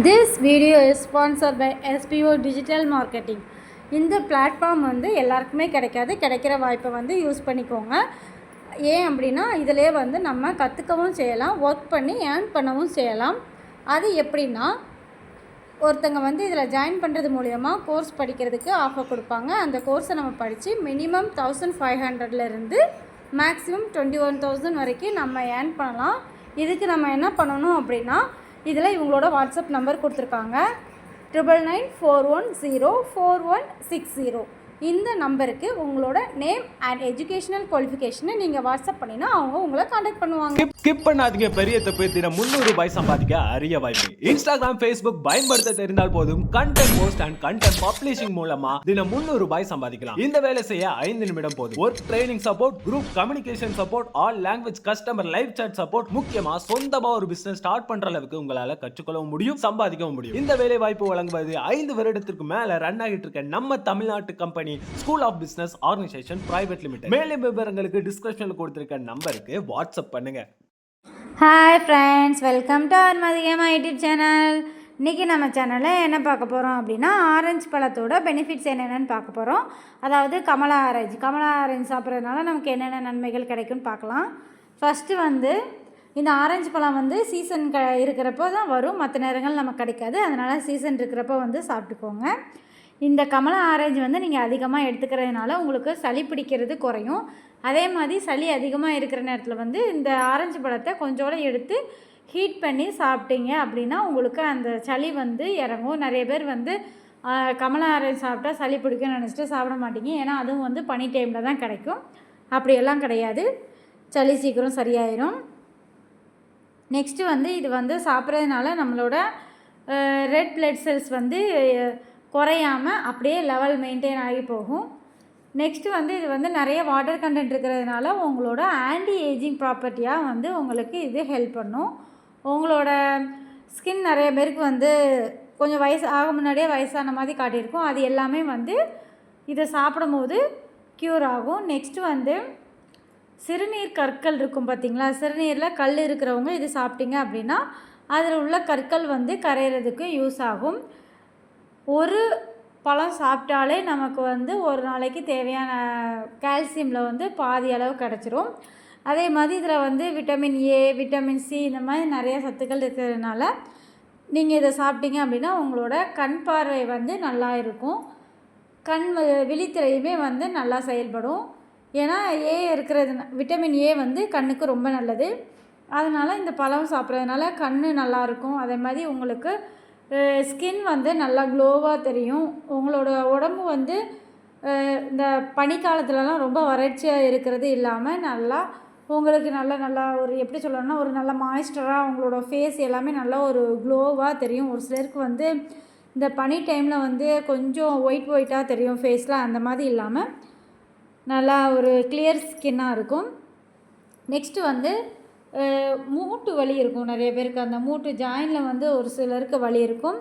This video is sponsored by SPO Digital Marketing. இந்த platform வந்து எல்லாருக்குமே கிடைக்கிற வாய்ப்பை வந்து யூஸ் பண்ணிக்கோங்க. ஏன் அப்படின்னா இதிலே வந்து நம்ம கற்றுக்கவும் செய்யலாம், ஒர்க் பண்ணி ஏர்ன் பண்ணவும் செய்யலாம். அது எப்படின்னா, ஒருத்தங்க வந்து இதில் ஜாயின் பண்ணுறது மூலயமா கோர்ஸ் படிக்கிறதுக்கு ஆஃபர் கொடுப்பாங்க. அந்த கோர்ஸை நம்ம படித்து மினிமம் 1500லேருந்து மேக்ஸிமம் 21,000 வரைக்கும் நம்ம ஏர்ன் பண்ணலாம். இதுக்கு நம்ம என்ன பண்ணணும் அப்படின்னா, இதில் இவங்களோட வாட்ஸ்அப் நம்பர் கொடுத்துருக்காங்க 9994104160. இந்த நம்பருக்கு உங்களோட நேம் அண்ட் எஜுகேஷனல் குவாலிஃபிகேஷனை நீங்கள் வாட்ஸ்அப் பண்ணினா அவங்க உங்களை காண்டாக்ட் பண்ணுவாங்க. ஸ்கிப் பண்ணாதீங்க. பெரிய தப்பு. தினம் 300 ரூபாய் சம்பாதிக்க அரிய வாய்ப்பு. இன்ஸ்டாகிராம், ஃபேஸ்புக் பயன்படுத்த தெரிந்தால் போதும் content post and content publishing மூலமா தினம் 300 ரூபாய் சம்பாதிக்கலாம். இந்த வேலை செய்ய 5 நிமிடம் போதும். Work training support, group communication support, all language customer live chat support, முக்கியமா சொந்தமா ஒரு பிசினஸ் ஸ்டார்ட் பண்ற அளவுக்கு உங்களால கற்றுக்கொள்ளவும் முடியும், சம்பாதிக்கவும் முடியும். இந்த வேலை வாய்ப்பு வழங்குவது 5 வருடத்திற்கு மேல ரன் ஆகிட்டு இருக்க நம்ம தமிழ்நாட்டு company school of business organisation private limited. மேலும் விவரங்களுக்கு டிஸ்கிரிப்ஷன்ல கொடுத்திருக்க நம்பருக்கு வாட்ஸ்அப் பண்ணுங்க. Hi friends, welcome to our மதியமா யூடியூப் சேனல். இன்றைக்கி நம்ம சேனலில் என்ன பார்க்க போகிறோம் அப்படின்னா, ஆரஞ்சு பழத்தோட பெனிஃபிட்ஸ் என்னென்னு பார்க்க போகிறோம். அதாவது கமலா ஆரஞ்சு சாப்பிட்றதுனால நமக்கு என்னென்ன நன்மைகள் கிடைக்கும்னு பார்க்கலாம். ஃபஸ்ட்டு வந்து இந்த ஆரஞ்சு பழம் வந்து சீசன் இருக்கிறப்போ தான் வரும், மற்ற நேரங்கள் நமக்கு கிடைக்காது. அதனால் சீசன் இருக்கிறப்போ வந்து சாப்பிட்டுக்கோங்க. இந்த கமலா ஆரஞ்சு வந்து நீங்கள் அதிகமாக எடுத்துக்கிறதுனால உங்களுக்கு சளி பிடிக்கிறது குறையும். அதே மாதிரி சளி அதிகமாக இருக்கிற நேரத்தில் வந்து இந்த ஆரஞ்சு பழத்தை கொஞ்சோடு எடுத்து ஹீட் பண்ணி சாப்பிட்டீங்க அப்படின்னா உங்களுக்கு அந்த சளி வந்து இறங்கும். நிறைய பேர் வந்து கமலா ஆரஞ்சு சாப்பிட்டா சளி பிடிக்கும்னு நினச்சிட்டு சாப்பிட மாட்டீங்க. ஏன்னா அதுவும் வந்து பனி டைமில் தான் கிடைக்கும். அப்படியெல்லாம் கிடையாது, சளி சீக்கிரம் சரியாயிடும். நெக்ஸ்ட்டு வந்து இது வந்து சாப்பிட்றதுனால நம்மளோட ரெட் பிளட் செல்ஸ் வந்து குறையாமல் அப்படியே லெவல் மெயின்டைன் ஆகி போகும். நெக்ஸ்ட்டு வந்து இது வந்து நிறைய வாட்டர் கண்டென்ட் இருக்கிறதுனால உங்களோட ஆன்டி ஏஜிங் ப்ராப்பர்ட்டியாக வந்து உங்களுக்கு இது ஹெல்ப் பண்ணும். உங்களோட ஸ்கின் நிறைய பேருக்கு வந்து கொஞ்சம் வயசு ஆக முன்னாடியே வயசான மாதிரி காட்டியிருக்கும். அது எல்லாமே வந்து இதை சாப்பிடும் போது க்யூர் ஆகும். நெக்ஸ்ட்டு வந்து சிறுநீர் கற்கள் இருக்கும் பார்த்திங்களா, சிறுநீரில் கல் இருக்கிறவங்க இது சாப்பிட்டீங்க அப்படின்னா அதில் உள்ள கற்கள் வந்து கரையிறதுக்கு யூஸ் ஆகும். ஒரு பழம் சாப்பிட்டாலே நமக்கு வந்து ஒரு நாளைக்கு தேவையான கால்சியமில் வந்து பாதி அளவு கிடச்சிரும். அதே மாதிரி இதில் வந்து விட்டமின் ஏ, விட்டமின் சி, இந்த மாதிரி நிறைய சத்துக்கள் இருக்கிறதுனால நீங்கள் இதை சாப்பிட்டீங்க அப்படின்னா உங்களோட கண் பார்வை வந்து நல்லா இருக்கும். விழித்திரையுமே வந்து நல்லா செயல்படும். ஏன்னா விட்டமின் ஏ வந்து கண்ணுக்கு ரொம்ப நல்லது. அதனால் இந்த பழம் சாப்பிட்றதுனால கண் நல்லாயிருக்கும். அதே மாதிரி உங்களுக்கு ஸ்கின் வந்து நல்லா க்ளோவாக தெரியும். உங்களோட உடம்பு வந்து இந்த பனிக்காலத்துலலாம் ரொம்ப வறட்சியாக இருக்கிறது இல்லாமல் நல்லா உங்களுக்கு நல்லா ஒரு எப்படி சொல்லணும்னா ஒரு நல்ல மாய்ஸ்டராக உங்களோட ஃபேஸ் எல்லாமே நல்லா ஒரு க்ளோவாக தெரியும். ஒரு சிலருக்கு வந்து இந்த பனி டைமில் வந்து கொஞ்சம் ஒயிட்டாக தெரியும் ஃபேஸில், அந்த மாதிரி இல்லாமல் நல்லா ஒரு கிளியர் ஸ்கின்னாக இருக்கும். நெக்ஸ்ட்டு வந்து மூட்டு வலி இருக்கும் நிறைய பேருக்கு. அந்த மூட்டு ஜாயினில் வந்து ஒரு சிலருக்கு வலி இருக்கும்.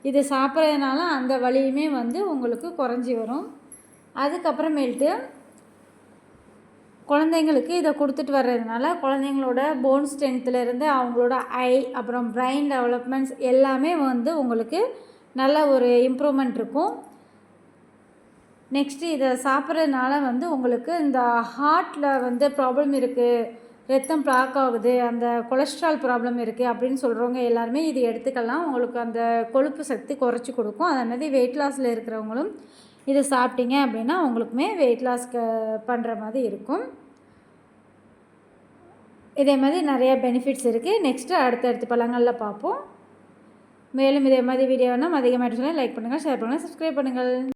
இது சாப்பிட்றதுனால அந்த வலியுமே வந்து உங்களுக்கு குறைஞ்சி வரும். அதுக்கப்புறமேல்ட்டு குழந்தைங்களுக்கு இதை கொடுத்துட்டு வர்றதுனால குழந்தைங்களோட போன் ஸ்ட்ரென்த்துலேருந்து அவங்களோட அப்புறம் பிரெயின் டெவலப்மெண்ட்ஸ் எல்லாமே வந்து உங்களுக்கு நல்ல ஒரு இம்ப்ரூவ்மெண்ட் இருக்கும். நெக்ஸ்ட்டு இதை சாப்பிட்றதுனால வந்து உங்களுக்கு இந்த ஹார்ட்டில் வந்து ப்ராப்ளம் இருக்குது, ரத்தம் பிளாக் ஆகுது, அந்த கொலஸ்ட்ரால் ப்ராப்ளம் இருக்குது அப்படின்னு சொல்கிறவங்க எல்லாருமே இது எடுத்துக்கலாம். உங்களுக்கு அந்த கொழுப்பு சக்தி குறைச்சி கொடுக்கும். அதே மாதிரி வெயிட் லாஸில் இருக்கிறவங்களும் இது சாப்பிட்டீங்க அப்படின்னா அவங்களுக்குமே வெயிட் லாஸ் பண்ணுற மாதிரி இருக்கும். இதே மாதிரி நிறைய பெனிஃபிட்ஸ் இருக்குது. நெக்ஸ்ட்டு அடுத்தடுத்த பழங்களில் பார்ப்போம். மேலும் இதே மாதிரி வீடியோனா அதிகமாக லைக் பண்ணுங்கள், ஷேர் பண்ணுங்கள், சப்ஸ்கிரைப் பண்ணுங்கள்.